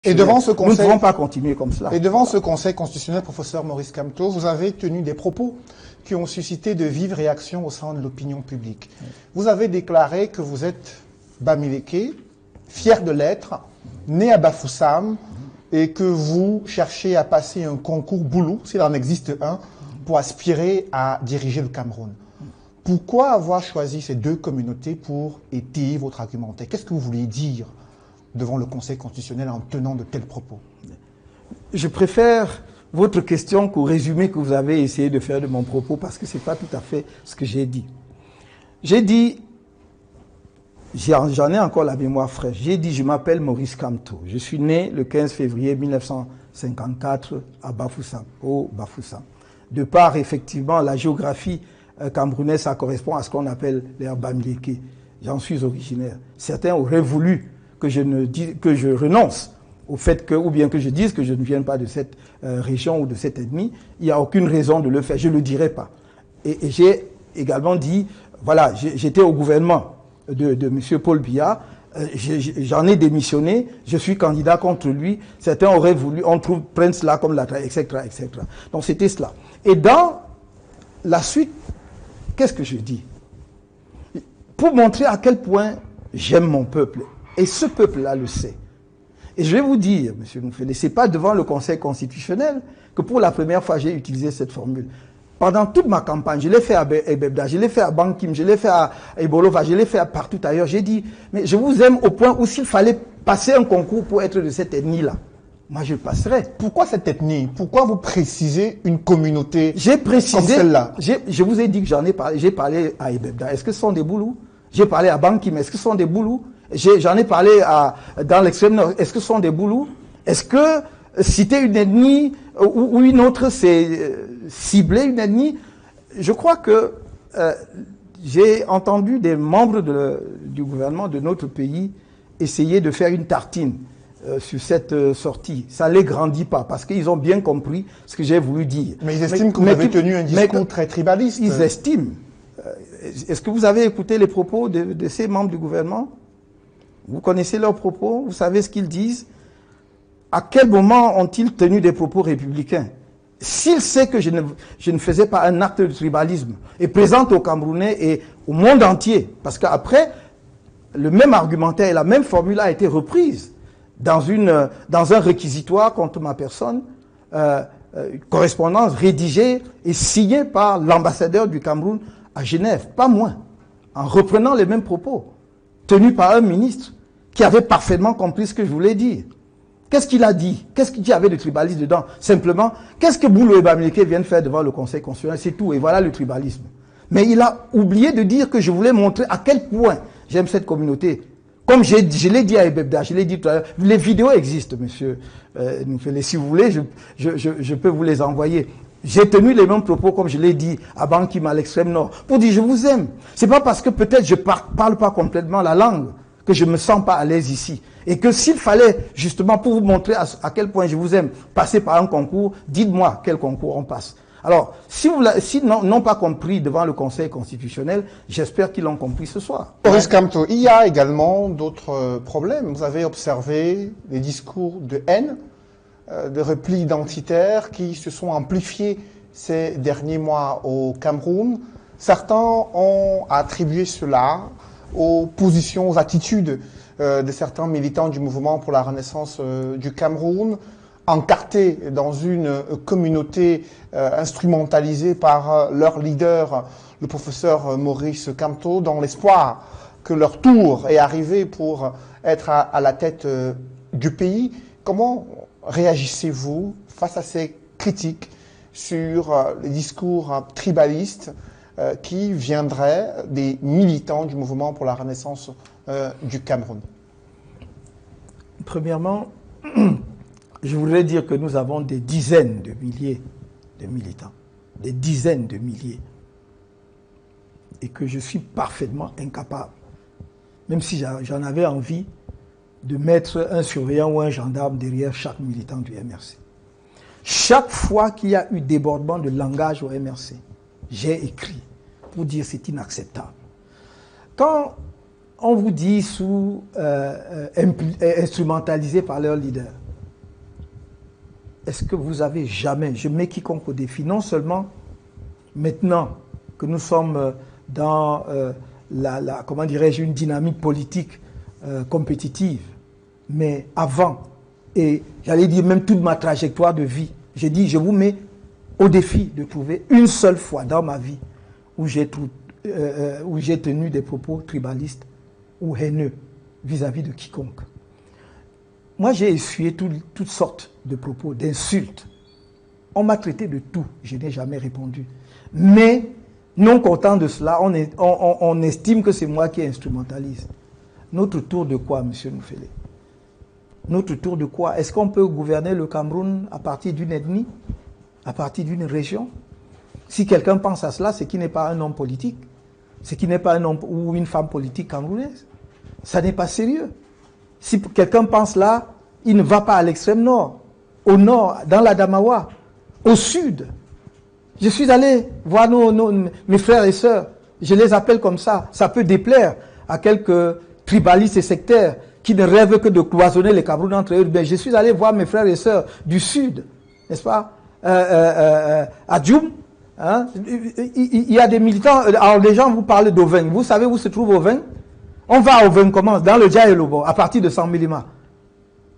Et devant ce conseil, nous ne pouvons pas continuer comme cela. Et devant ce conseil constitutionnel, professeur Maurice Kamto, vous avez tenu des propos qui ont suscité de vives réactions au sein de l'opinion publique. Vous avez déclaré que vous êtes Bamileke, fier de l'être, né à Bafoussam, et que vous cherchez à passer un concours Boulou, s'il en existe un, pour aspirer à diriger le Cameroun. Pourquoi avoir choisi ces deux communautés pour étayer votre argumentaire? Qu'est-ce que vous vouliez dire devant le Conseil constitutionnel en tenant de tels propos? Je préfère votre question qu'au résumé que vous avez essayé de faire de mon propos, parce que ce n'est pas tout à fait ce que j'ai dit. J'ai dit, j'en ai encore la mémoire fraîche, j'ai dit je m'appelle Maurice Kamto. Je suis né le 15 février 1954 à Bafoussam, au Bafoussam. De par effectivement la géographie camerounaise, ça correspond à ce qu'on appelle les Bamileke. J'en suis originaire. Certains auraient voulu que je renonce au fait que, ou bien que je dise que je ne viens pas de cette région ou de cette ethnie. Il n'y a aucune raison de le faire, je ne le dirai pas. Et j'ai également dit, voilà, j'étais au gouvernement de M. Paul Biya, j'en ai démissionné, je suis candidat contre lui, certains auraient voulu, on trouve prendre cela comme la etc., etc. Donc c'était cela. Et dans la suite, qu'est-ce que je dis? Pour montrer à quel point j'aime mon peuple, et ce peuple-là le sait. Et je vais vous dire, M. Moufele, ce n'est pas devant le Conseil constitutionnel que pour la première fois j'ai utilisé cette formule. Pendant toute ma campagne, je l'ai fait à Ebebda, je l'ai fait à Bankim, je l'ai fait à Ebolova, je l'ai fait partout ailleurs. J'ai dit, mais je vous aime au point où s'il fallait passer un concours pour être de cette ethnie-là, moi je passerai. Pourquoi cette ethnie? Pourquoi vous précisez une communauté J'ai précisé, comme celle-là? Je vous ai dit que j'en ai parlé, j'ai parlé à Ebebda. Est-ce que ce sont des Boulous? J'ai parlé à Bankim, est-ce que ce sont des Boulous? J'en ai parlé dans l'extrême nord. Est-ce que ce sont des Boulous? Est-ce que citer une ethnie ou une autre, c'est cibler une ethnie? Je crois que j'ai entendu des membres du gouvernement de notre pays essayer de faire une tartine sur cette sortie. Ça ne les grandit pas parce qu'ils ont bien compris ce que j'ai voulu dire. Mais ils estiment que vous avez tenu un discours très tribaliste. Ils estiment. Est-ce que vous avez écouté les propos de ces membres du gouvernement? Vous connaissez leurs propos, vous savez ce qu'ils disent. À quel moment ont-ils tenu des propos républicains? S'ils savent que je ne faisais pas un acte de tribalisme et présente aux Camerounais et au monde entier, parce qu'après, le même argumentaire et la même formule a été reprise dans un réquisitoire contre ma personne, correspondance rédigée et signée par l'ambassadeur du Cameroun à Genève, pas moins, en reprenant les mêmes propos, tenus par un ministre qui avait parfaitement compris ce que je voulais dire. Qu'est-ce qu'il a dit? Qu'est-ce qu'il y avait de tribaliste dedans? Simplement, qu'est-ce que Boulou et Bamileke viennent faire devant le Conseil constitutionnel? C'est tout, et voilà le tribalisme. Mais il a oublié de dire que je voulais montrer à quel point j'aime cette communauté. Comme je l'ai dit à Ebebda, je l'ai dit tout à l'heure, les vidéos existent, monsieur Moufele. Si vous voulez, je peux vous les envoyer. J'ai tenu les mêmes propos, comme je l'ai dit, à Bankim, à l'extrême nord, pour dire je vous aime. C'est pas parce que peut-être je parle pas complètement la langue que je me sens pas à l'aise ici. Et que s'il fallait, justement, pour vous montrer à quel point je vous aime, passer par un concours, dites-moi quel concours on passe. Alors, s'ils n'ont pas compris devant le Conseil constitutionnel, j'espère qu'ils l'ont compris ce soir. Maurice Kamto, il y a également d'autres problèmes. Vous avez observé des discours de haine, de repli identitaire qui se sont amplifiés ces derniers mois au Cameroun. Certains ont attribué cela aux positions, aux attitudes de certains militants du mouvement pour la renaissance du Cameroun, encartés dans une communauté instrumentalisée par leur leader, le professeur Maurice Kamto, dans l'espoir que leur tour est arrivé pour être à la tête du pays. Comment réagissez-vous face à ces critiques sur les discours tribalistes qui viendraient des militants du mouvement pour la renaissance du Cameroun? Premièrement, je voudrais dire que nous avons des dizaines de milliers de militants, des dizaines de milliers, et que je suis parfaitement incapable, même si j'en avais envie, de mettre un surveillant ou un gendarme derrière chaque militant du MRC. Chaque fois qu'il y a eu débordement de langage au MRC, j'ai écrit pour dire c'est inacceptable. Quand on vous dit instrumentalisé par leur leader, est-ce que vous avez jamais, je mets quiconque au défi, non seulement maintenant que nous sommes dans comment dirais-je, une dynamique politique compétitive, mais avant, et j'allais dire même toute ma trajectoire de vie, j'ai dit, je vous mets au défi de trouver une seule fois dans ma vie où j'ai tenu des propos tribalistes ou haineux vis-à-vis de quiconque. Moi, j'ai essuyé toutes sortes de propos, d'insultes. On m'a traité de tout, je n'ai jamais répondu. Mais, non content de cela, on estime que c'est moi qui instrumentalise. Notre tour de quoi, monsieur Noufélé? Notre tour de quoi? Est-ce qu'on peut gouverner le Cameroun à partir d'une ethnie? À partir d'une région? Si quelqu'un pense à cela, c'est qu'il n'est pas un homme politique. C'est qu'il n'est pas un homme ou une femme politique camerounaise. Ça n'est pas sérieux. Si quelqu'un pense là, il ne va pas à l'extrême nord, au nord, dans la Damawa, au sud. Je suis allé voir mes frères et sœurs. Je les appelle comme ça. Ça peut déplaire à quelques tribalistes et sectaires qui ne rêvent que de cloisonner les Camerounais entre eux. Mais je suis allé voir mes frères et sœurs du sud, n'est-ce pas, à Djoum. Hein? Il y a des militants. Alors les gens vous parlent d'Oveng. Vous savez où se trouve Oveng? On va à Oveng comment? Dans le Djaïlobo, à partir de 100 millimètres.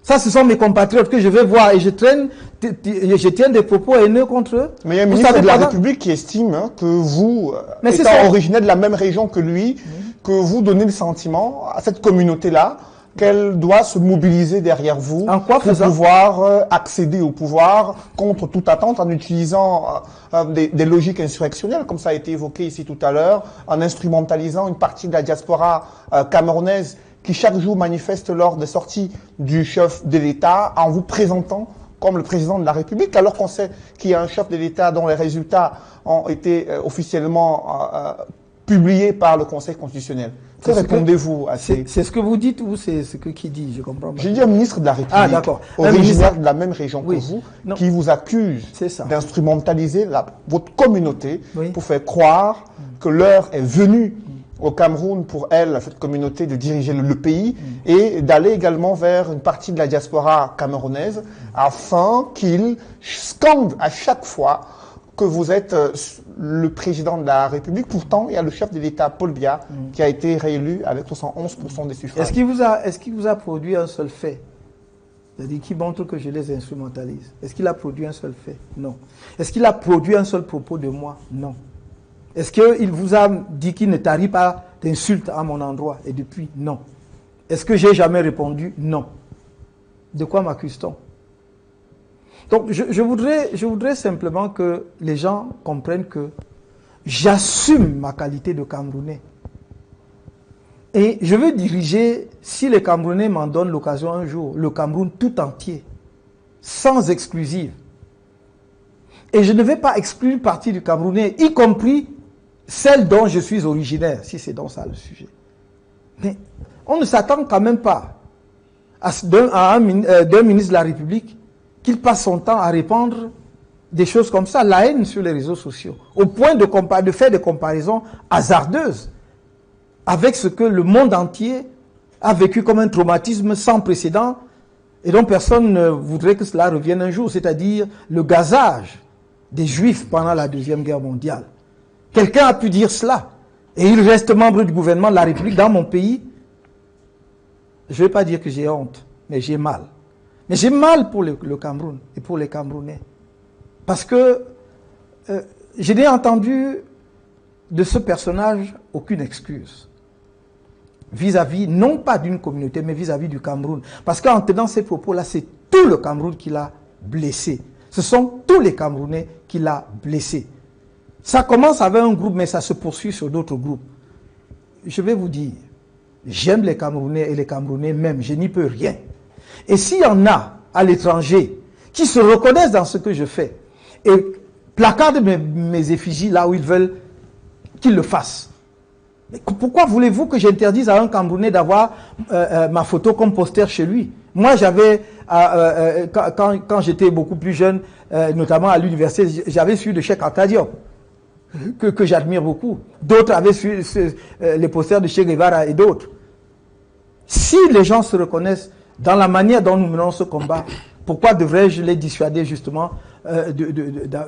Ça, ce sont mes compatriotes que je vais voir et je tiens des propos haineux contre eux. Mais il y a un ministre de la République qui estime que vous, étant originaire de la même région que lui, que vous donnez le sentiment à cette communauté-là qu'elle doit se mobiliser derrière vous pour pouvoir accéder au pouvoir contre toute attente en utilisant des logiques insurrectionnelles, comme ça a été évoqué ici tout à l'heure, en instrumentalisant une partie de la diaspora camerounaise qui chaque jour manifeste lors des sorties du chef de l'État en vous présentant comme le président de la République, alors qu'on sait qu'il y a un chef de l'État dont les résultats ont été officiellement publiés par le Conseil constitutionnel. Que répondez-vous à ces... C'est ce que vous dites ou c'est ce que qui dit? Je comprends pas. J'ai dit un ministre de la République, originaire de la même région que vous, qui vous accuse d'instrumentaliser votre communauté pour faire croire que l'heure est venue au Cameroun pour elle, cette communauté, de diriger le pays et d'aller également vers une partie de la diaspora camerounaise afin qu'ils scandent à chaque fois que vous êtes le président de la République. Pourtant, il y a le chef de l'État, Paul Biya, qui a été réélu avec 71% des suffrages. Est-ce qu'il vous a produit un seul fait? C'est-à-dire qui montre que je les instrumentalise? Est-ce qu'il a produit un seul fait? Non. Est-ce qu'il a produit un seul propos de moi? Non. Est-ce qu'il vous a dit qu'il ne tarit pas d'insultes à mon endroit? Et depuis, non. Est-ce que j'ai jamais répondu? Non. De quoi m'accuse-t-on? Donc, je voudrais simplement que les gens comprennent que j'assume ma qualité de Camerounais. Et je veux diriger, si les Camerounais m'en donnent l'occasion un jour, le Cameroun tout entier, sans exclusive. Et je ne vais pas exclure une partie du Camerounais, y compris celle dont je suis originaire, si c'est donc ça le sujet. Mais on ne s'attend quand même pas d'un ministre de la République qu'il passe son temps à répandre des choses comme ça, la haine sur les réseaux sociaux, au point de faire des comparaisons hasardeuses avec ce que le monde entier a vécu comme un traumatisme sans précédent et dont personne ne voudrait que cela revienne un jour, c'est-à-dire le gazage des Juifs pendant la Deuxième Guerre mondiale. Quelqu'un a pu dire cela, et il reste membre du gouvernement de la République dans mon pays. Je ne vais pas dire que j'ai honte, mais j'ai mal. Mais j'ai mal pour le Cameroun et pour les Camerounais. Parce que je n'ai entendu de ce personnage aucune excuse. Vis-à-vis, non pas d'une communauté, mais vis-à-vis du Cameroun. Parce qu'en tenant ces propos-là, c'est tout le Cameroun qui l'a blessé. Ce sont tous les Camerounais qui l'ont blessé. Ça commence avec un groupe, mais ça se poursuit sur d'autres groupes. Je vais vous dire, j'aime les Camerounais et les Camerounais même, je n'y peux rien. Et s'il y en a à l'étranger qui se reconnaissent dans ce que je fais et placardent mes effigies là où ils veulent qu'ils le fassent, mais pourquoi voulez-vous que j'interdise à un Camerounais d'avoir ma photo comme poster chez lui? Moi, j'avais, quand j'étais beaucoup plus jeune, notamment à l'université, j'avais suivi de Cheikh Anta Diop, que j'admire beaucoup. D'autres avaient suivi les posters de Che Guevara et d'autres. Si les gens se reconnaissent dans la manière dont nous menons ce combat, Pourquoi devrais-je les dissuader justement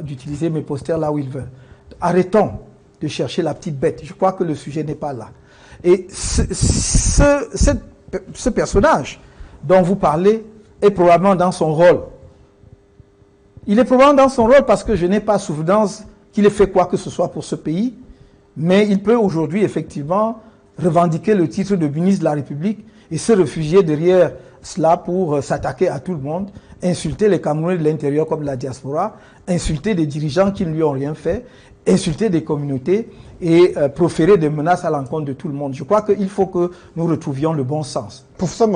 d'utiliser mes posters là où ils veulent? Arrêtons de chercher la petite bête. Je crois que le sujet n'est pas là. Et ce personnage dont vous parlez est probablement dans son rôle. Il est probablement dans son rôle parce que je n'ai pas souvenance qu'il ait fait quoi que ce soit pour ce pays, mais il peut aujourd'hui effectivement revendiquer le titre de ministre de la République et se réfugier derrière cela pour s'attaquer à tout le monde, insulter les Camerounais de l'intérieur comme de la diaspora, insulter des dirigeants qui ne lui ont rien fait, insulter des communautés et proférer des menaces à l'encontre de tout le monde. Je crois qu'il faut que nous retrouvions le bon sens. Professeur